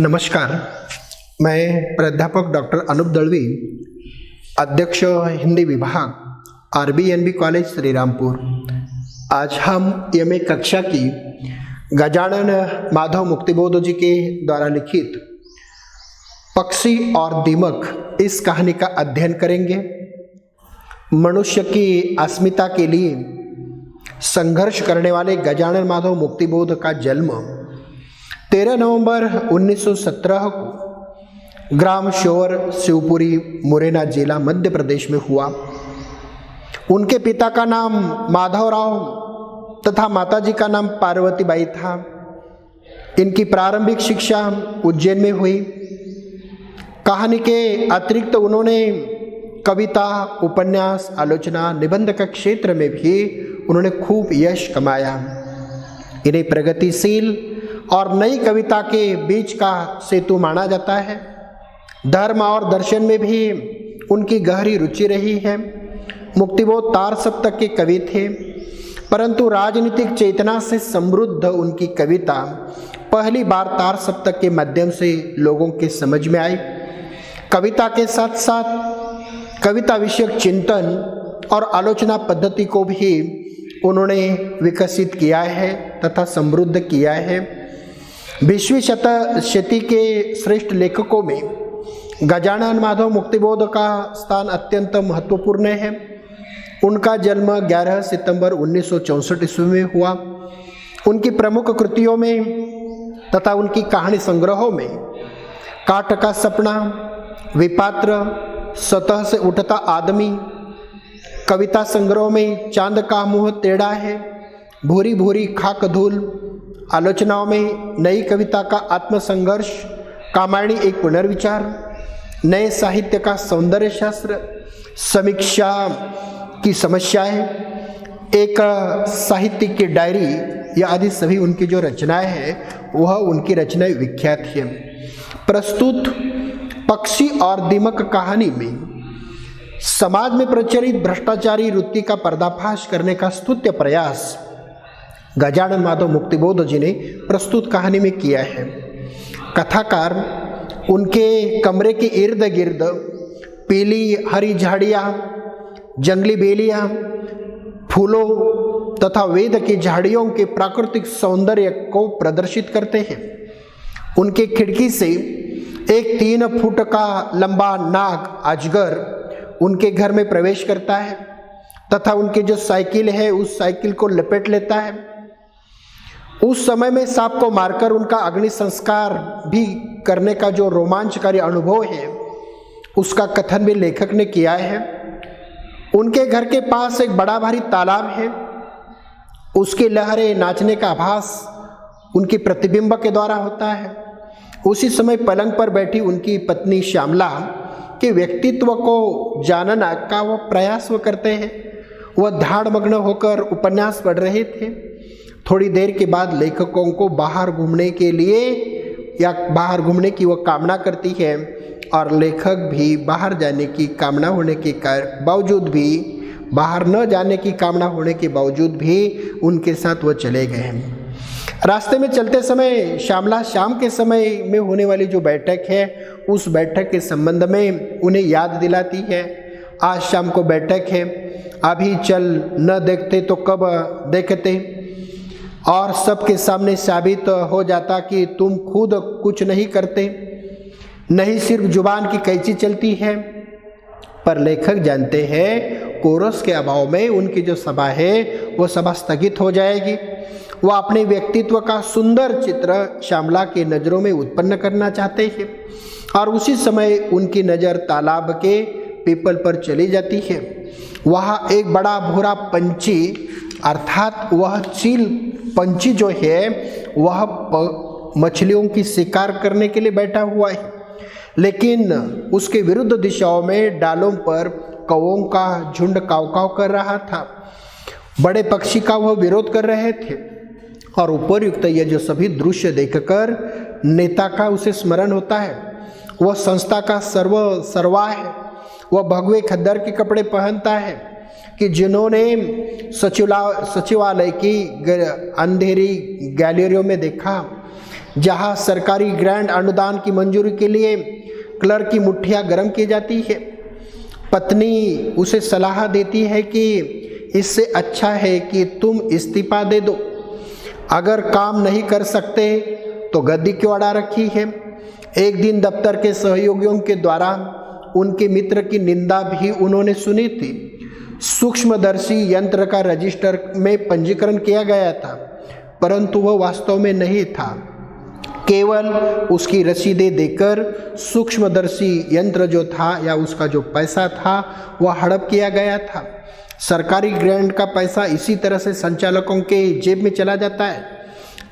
नमस्कार, मैं प्राध्यापक डॉक्टर अनूप दळवी, अध्यक्ष हिंदी विभाग RBNB कॉलेज श्रीरामपुर। आज हम MA कक्षा की गजानन माधव मुक्तिबोध जी के द्वारा लिखित पक्षी और दीमक इस कहानी का अध्ययन करेंगे। मनुष्य की अस्मिता के लिए संघर्ष करने वाले गजानन माधव मुक्तिबोध का जन्म 13 नवंबर 1917 को ग्राम शोर शिवपुरी मुरैना जिला मध्य प्रदेश में हुआ। उनके पिता का नाम माधवराव तथा माताजी का नाम पार्वतीबाई था। इनकी प्रारंभिक शिक्षा उज्जैन में हुई। कहानी के अतिरिक्त उन्होंने कविता, उपन्यास, आलोचना, निबंध के क्षेत्र में भी उन्होंने खूब यश कमाया। इन्हें प्रगतिशील और नई कविता के बीच का सेतु माना जाता है। धर्म और दर्शन में भी उनकी गहरी रुचि रही है। मुक्तिबोध तार सप्तक के कवि थे, परंतु राजनीतिक चेतना से समृद्ध उनकी कविता पहली बार तार सप्तक के माध्यम से लोगों के समझ में आई। कविता के साथ साथ कविता विषयक चिंतन और आलोचना पद्धति को भी उन्होंने विकसित किया है तथा समृद्ध किया है। 20वीं शती के श्रेष्ठ लेखकों में गजानन माधव मुक्तिबोध का स्थान अत्यंत महत्वपूर्ण है। उनका जन्म 11 सितंबर 1964 ईस्वी में हुआ। उनकी प्रमुख कृतियों में तथा उनकी कहानी संग्रहों में काट का सपना, विपात्र, सतह से उठता आदमी, कविता संग्रह में चांद का मुंह टेढ़ा है, भूरी भूरी खाक धूल, आलोचनाओं में नई कविता का आत्मसंघर्ष, कामायणी एक पुनर्विचार, नए साहित्य का सौंदर्य शास्त्र, समीक्षा की समस्याएं, एक साहित्यिक की डायरी, यह आदि सभी उनकी जो रचनाएं हैं वह उनकी रचनाएं विख्यात हैं। प्रस्तुत पक्षी और दीमक कहानी में समाज में प्रचलित भ्रष्टाचारी वृत्ति का पर्दाफाश करने का स्तुत्य प्रयास गजानन माधव मुक्तिबोध जी ने प्रस्तुत कहानी में किया है। कथाकार उनके कमरे के इर्द गिर्द पीली हरी झाड़ियाँ, जंगली बेलियाँ, फूलों तथा वेद की झाड़ियों के प्राकृतिक सौंदर्य को प्रदर्शित करते हैं। उनके खिड़की से एक 3 फुट का लंबा नाग अजगर उनके घर में प्रवेश करता है तथा उनकी जो साइकिल है उस साइकिल को लपेट लेता है। उस समय में सांप को मारकर उनका अग्नि संस्कार भी करने का जो रोमांचकारी अनुभव है उसका कथन भी लेखक ने किया है। उनके घर के पास एक बड़ा भारी तालाब है। उसकी लहरें नाचने का आभास उनकी प्रतिबिंब के द्वारा होता है। उसी समय पलंग पर बैठी उनकी पत्नी श्यामला के व्यक्तित्व को जानना का वो प्रयास वो करते हैं। वह ध्यानमग्न होकर उपन्यास पढ़ रहे थे। थोड़ी देर के बाद लेखकों को बाहर घूमने के लिए या बाहर घूमने की वह कामना करती है और लेखक भी बाहर जाने की कामना होने के बावजूद भी बाहर न जाने की कामना होने के बावजूद भी उनके साथ वह चले गए। रास्ते में चलते समय श्यामला शाम के समय में होने वाली जो बैठक है उस बैठक के संबंध में उन्हें याद दिलाती है। आज शाम को बैठक है, अभी चल न देखते तो कब देखते, और सबके सामने साबित हो जाता कि तुम खुद कुछ नहीं करते, नहीं सिर्फ जुबान की कैंची चलती है। पर लेखक जानते हैं कोरस के अभाव में उनकी जो सभा है वो सभा स्थगित हो जाएगी। वह अपने व्यक्तित्व का सुंदर चित्र श्यामला की नज़रों में उत्पन्न करना चाहते हैं और उसी समय उनकी नज़र तालाब के पीपल पर चली जाती है। वहाँ एक बड़ा भूरा पंछी अर्थात वह चील पंछी जो है वह मछलियों की शिकार करने के लिए बैठा हुआ है, लेकिन उसके विरुद्ध दिशाओं में डालों पर कौओं का झुंड काव-काव कर रहा था। बड़े पक्षी का वह विरोध कर रहे थे और उपरयुक्त यह जो सभी दृश्य देखकर नेता का उसे स्मरण होता है। वह संस्था का सर्वा है। वह भगवे खद्दर के कपड़े पहनता है कि जिन्होंने सचिवालय की अंधेरी गैलरियों में देखा जहां सरकारी ग्रांट अनुदान की मंजूरी के लिए क्लर्क की मुट्ठियां गर्म की जाती है। पत्नी उसे सलाह देती है कि इससे अच्छा है कि तुम इस्तीफा दे दो, अगर काम नहीं कर सकते तो गद्दी क्यों अड़ा रखी है। एक दिन दफ्तर के सहयोगियों के द्वारा उनके मित्र की निंदा भी उन्होंने सुनी थी। सूक्ष्मदर्शी यंत्र का रजिस्टर में पंजीकरण किया गया था, परंतु वह वास्तव में नहीं था। केवल उसकी रसीदें देकर सूक्ष्मदर्शी यंत्र जो था या उसका जो पैसा था वह हड़प किया गया था। सरकारी ग्रांट का पैसा इसी तरह से संचालकों के जेब में चला जाता है।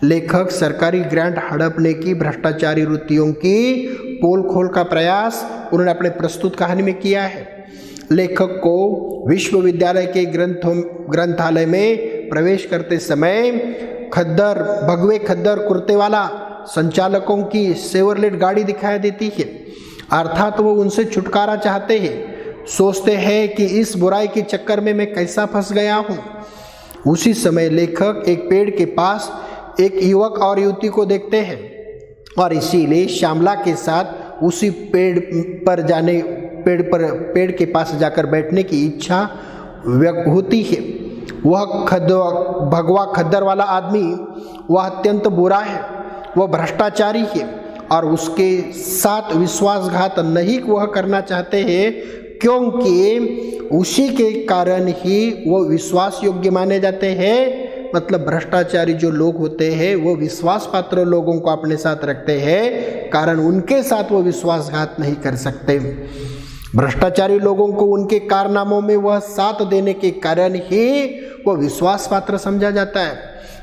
लेखक सरकारी ग्रांट हड़पने की भ्रष्टाचारी वृत्तियों की पोल खोल का प्रयास उन्होंने अपने प्रस्तुत कहानी में किया है। लेखक को विश्वविद्यालय के ग्रंथालय में प्रवेश करते समय भगवे खद्दर कुर्ते वाला संचालकों की सेवरलेट गाड़ी दिखाई देती है, अर्थात वो उनसे छुटकारा चाहते हैं। सोचते हैं कि इस बुराई के चक्कर में मैं कैसा फंस गया हूँ। उसी समय लेखक एक पेड़ के पास एक युवक और युवती को देखते हैं और इसीलिए श्यामला के साथ उसी पेड़ के पास जाकर बैठने की इच्छा व्यक्त होती है। वह भगवा खद्दर वाला आदमी वह अत्यंत बुरा है, वह भ्रष्टाचारी है और उसके साथ विश्वासघात नहीं वह करना चाहते हैं, क्योंकि उसी के कारण ही वो विश्वास योग्य माने जाते हैं। मतलब भ्रष्टाचारी जो लोग होते हैं वो विश्वास पात्र लोगों को अपने साथ रखते हैं, कारण उनके साथ वो विश्वासघात नहीं कर सकते। भ्रष्टाचारी लोगों को उनके कारनामों में वह साथ देने के कारण ही वो विश्वास पात्र समझा जाता है।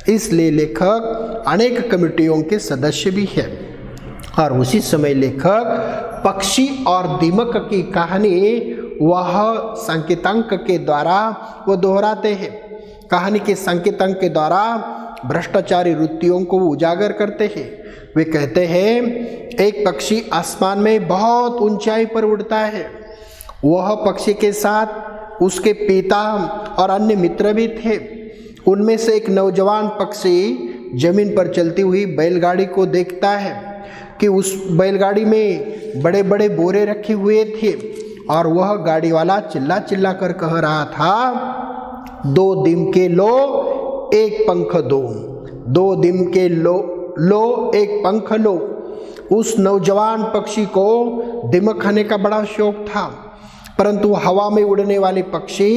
इसलिए लेखक अनेक कमेटियों के सदस्य भी है। और उसी समय लेखक पक्षी और दीमक की कहानी वह संकेतांक के द्वारा वो दोहराते हैं। कहानी के संकेतांक के द्वारा भ्रष्टाचारी वृत्तियों को उजागर करते हैं। वे कहते हैं एक पक्षी आसमान में बहुत ऊंचाई पर उड़ता है। वह पक्षी के साथ उसके पिता और अन्य मित्र भी थे। उनमें से एक नौजवान पक्षी जमीन पर चलती हुई बैलगाड़ी को देखता है कि उस बैलगाड़ी में बड़े बड़े बोरे रखे हुए थे और वह गाड़ी वाला चिल्ला चिल्ला कर कह रहा था, 2 दिन के लो एक पंख दो, 2 दिन के लो एक पंख लो। उस नौजवान पक्षी को दीमक खाने का बड़ा शौक था, परंतु हवा में उड़ने वाले पक्षी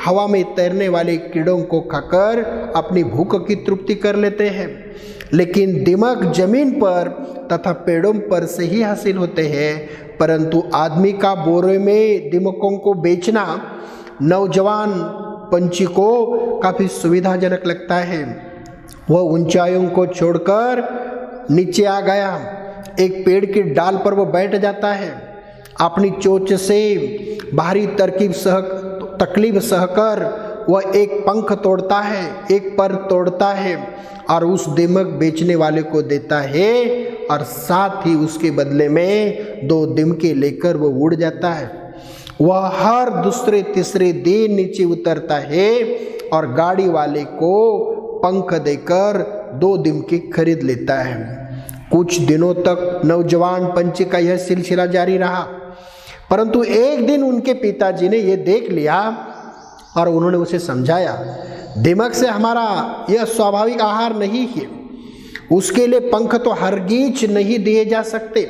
हवा में तैरने वाले कीड़ों को खाकर अपनी भूख की तृप्ति कर लेते हैं, लेकिन दीमक जमीन पर तथा पेड़ों पर से ही हासिल होते हैं। परंतु आदमी का बोरे में दीमकों को बेचना नौजवान पंछी को काफ़ी सुविधाजनक लगता है। वह ऊंचाइयों को छोड़कर नीचे आ गया। एक पेड़ की डाल पर वह बैठ जाता है। अपनी चोंच से बाहरी तकलीफ सहकर वह एक पंख तोड़ता है, एक पर तोड़ता है और उस दीमक बेचने वाले को देता है और साथ ही उसके बदले में 2 दीमके लेकर वो उड़ जाता है। वह हर दूसरे तीसरे दिन नीचे उतरता है और गाड़ी वाले को पंख देकर 2 दीमके खरीद लेता है। कुछ दिनों तक नौजवान पंछी का यह सिलसिला जारी रहा, परंतु एक दिन उनके पिताजी ने यह देख लिया और उन्होंने उसे समझाया, दीमक से हमारा यह स्वाभाविक आहार नहीं है, उसके लिए पंख तो हरगिज नहीं दिए जा सकते।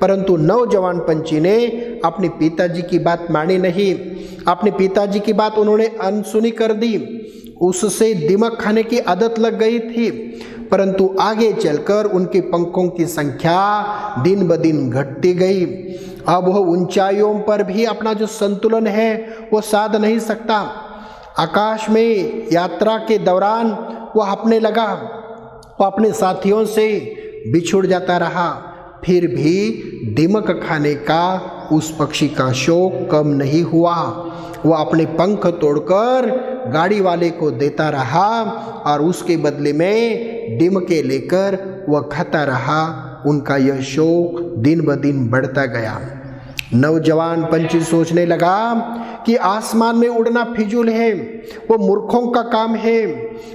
परंतु नौजवान पंछी ने अपने पिताजी की बात मानी नहीं। अपने पिताजी की बात उन्होंने अनसुनी कर दी। उससे दीमक खाने की आदत लग गई थी, परंतु आगे चलकर उनके पंखों की संख्या दिन ब दिन घटती गई। अब वह ऊंचाइयों पर भी अपना जो संतुलन है वो साध नहीं सकता। आकाश में यात्रा के दौरान वह अपने लगा, वह अपने साथियों से बिछुड़ जाता रहा। फिर भी दीमक खाने का उस पक्षी का शौक कम नहीं हुआ। वह अपने पंख तोड़कर गाड़ी वाले को देता रहा और उसके बदले में दीमके लेकर वह खाता रहा। उनका यह शौक दिन ब दिन बढ़ता गया। नौजवान पंछी सोचने लगा कि आसमान में उड़ना फिजूल है, वो मूर्खों का काम है।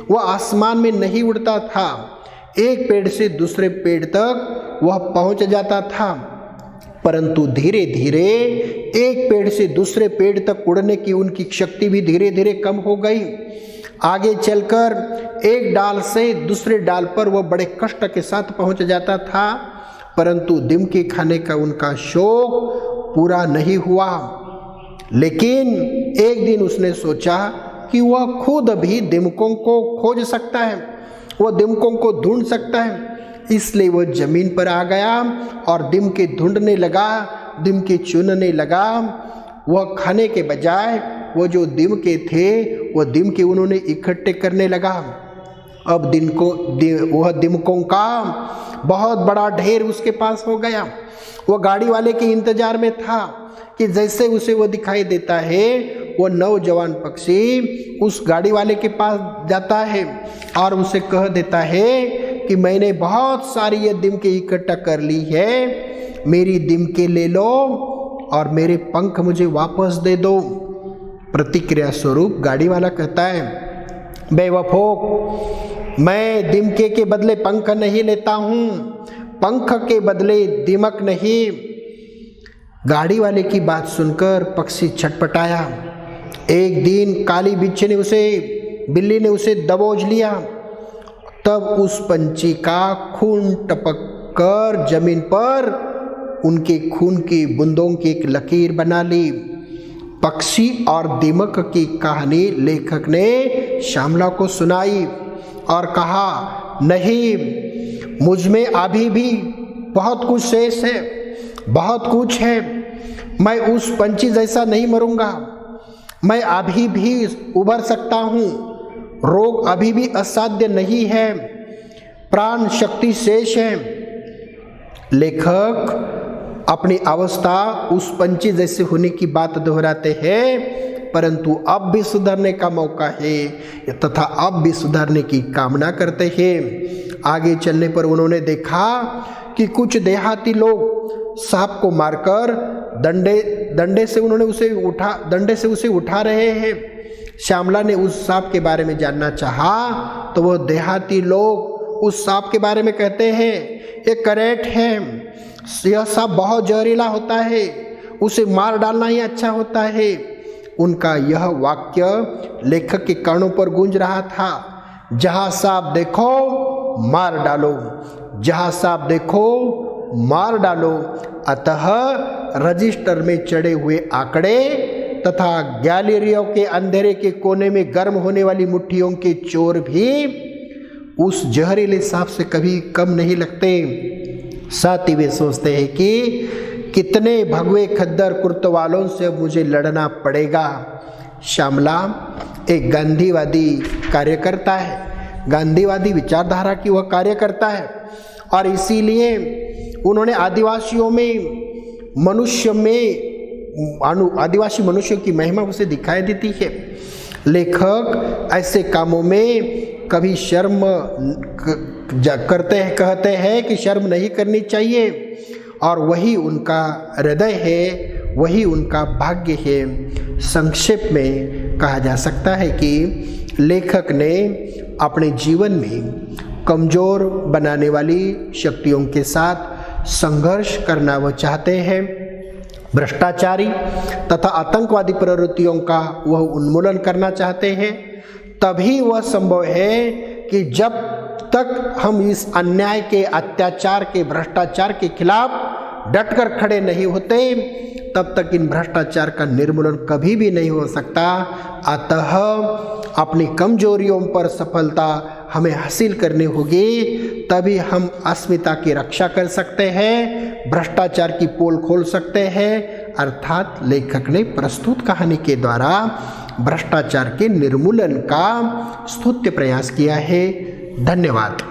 वह आसमान में नहीं उड़ता था, एक पेड़ से दूसरे पेड़ तक वह पहुंच जाता था, परंतु धीरे धीरे एक पेड़ से दूसरे पेड़ तक उड़ने की उनकी शक्ति भी धीरे धीरे कम हो गई। आगे चलकर एक डाल से दूसरे डाल पर वह बड़े कष्ट के साथ पहुंच जाता था, परंतु दिमके खाने का उनका शौक पूरा नहीं हुआ। लेकिन एक दिन उसने सोचा कि वह खुद भी दिमकों को खोज सकता है, वह दिमकों को ढूंढ सकता है। इसलिए वह जमीन पर आ गया और दिमके ढूंढने लगा, दिमके चुनने लगा। वह खाने के बजाय वो जो दिमके थे वह दिमके उन्होंने इकट्ठे करने लगा। अब वह दिमकों का बहुत बड़ा ढेर उसके पास हो गया। वह गाड़ी वाले के इंतजार में था कि जैसे उसे वो दिखाई देता है, वो नौजवान पक्षी उस गाड़ी वाले के पास जाता है और उसे कह देता है कि मैंने बहुत सारी ये दिमके इकट्ठा कर ली है, मेरी दिमके ले लो और मेरे पंख मुझे वापस दे दो। प्रतिक्रिया स्वरूप गाड़ी वाला कहता है, बेवफो, मैं दिमके के बदले पंख नहीं लेता हूँ, पंख के बदले दिमक नहीं। गाड़ी वाले की बात सुनकर पक्षी छटपटाया। एक दिन काली बिल्ली ने उसे दबोच लिया। तब उस पंछी का खून टपक कर जमीन पर उनके खून की बूंदों की एक लकीर बना ली। पक्षी और दीमक की कहानी लेखक ने श्यामला को सुनाई और कहा, नहीं, मुझ में अभी भी बहुत कुछ शेष है, बहुत कुछ है। मैं उस पंछी जैसा नहीं मरूंगा, मैं अभी भी उबर सकता हूँ, रोग अभी भी असाध्य नहीं है, प्राण शक्ति शेष है। लेखक अपनी अवस्था उस पंछी जैसे होने की बात दोहराते हैं, परंतु अब भी सुधरने का मौका है तथा अब भी सुधरने की कामना करते हैं। आगे चलने पर उन्होंने देखा कि कुछ देहाती लोग सांप को मारकर डंडे से उसे उठा रहे हैं। श्यामला ने उस सांप के बारे में जानना चाहा तो वह देहाती लोग उस सांप के बारे में कहते हैं, ये करेट है, यह सांप बहुत जहरीला होता है, उसे मार डालना ही अच्छा होता है। उनका यह वाक्य लेखक के कानों पर गूंज रहा था। जहाँ सांप देखो मार डालो, जहाँ सांप देखो मार डालो। अतः रजिस्टर में चढ़े हुए आंकड़े तथा गैलरियों के अंधेरे के कोने में गर्म होने वाली मुट्ठियों के चोर भी उस जहरीले सांप से कभी कम नहीं लगते। साथ ही वे सोचते हैं कि कितने भगवे खद्दर कुर्तवालों से मुझे लड़ना पड़ेगा। श्यामला एक गांधीवादी कार्यकर्ता है, गांधीवादी विचारधारा की वह कार्यकर्ता है और इसीलिए उन्होंने आदिवासी मनुष्यों की महिमा उसे दिखाई देती है। लेखक ऐसे कामों में कभी शर्म कहते हैं कि शर्म नहीं करनी चाहिए और वही उनका हृदय है, वही उनका भाग्य है। संक्षेप में कहा जा सकता है कि लेखक ने अपने जीवन में कमज़ोर बनाने वाली शक्तियों के साथ संघर्ष करना वह चाहते हैं। भ्रष्टाचारी तथा आतंकवादी प्रवृत्तियों का वह उन्मूलन करना चाहते हैं। तभी वह संभव है कि जब तक हम इस अन्याय के, अत्याचार के, भ्रष्टाचार के खिलाफ डटकर खड़े नहीं होते, तब तक इन भ्रष्टाचार का निर्मूलन कभी भी नहीं हो सकता। अतः अपनी कमजोरियों पर सफलता हमें हासिल करनी होगी, तभी हम अस्मिता की रक्षा कर सकते हैं, भ्रष्टाचार की पोल खोल सकते हैं। अर्थात लेखक ने प्रस्तुत कहानी के द्वारा भ्रष्टाचार के निर्मूलन का स्तुत्य प्रयास किया है। धन्यवाद।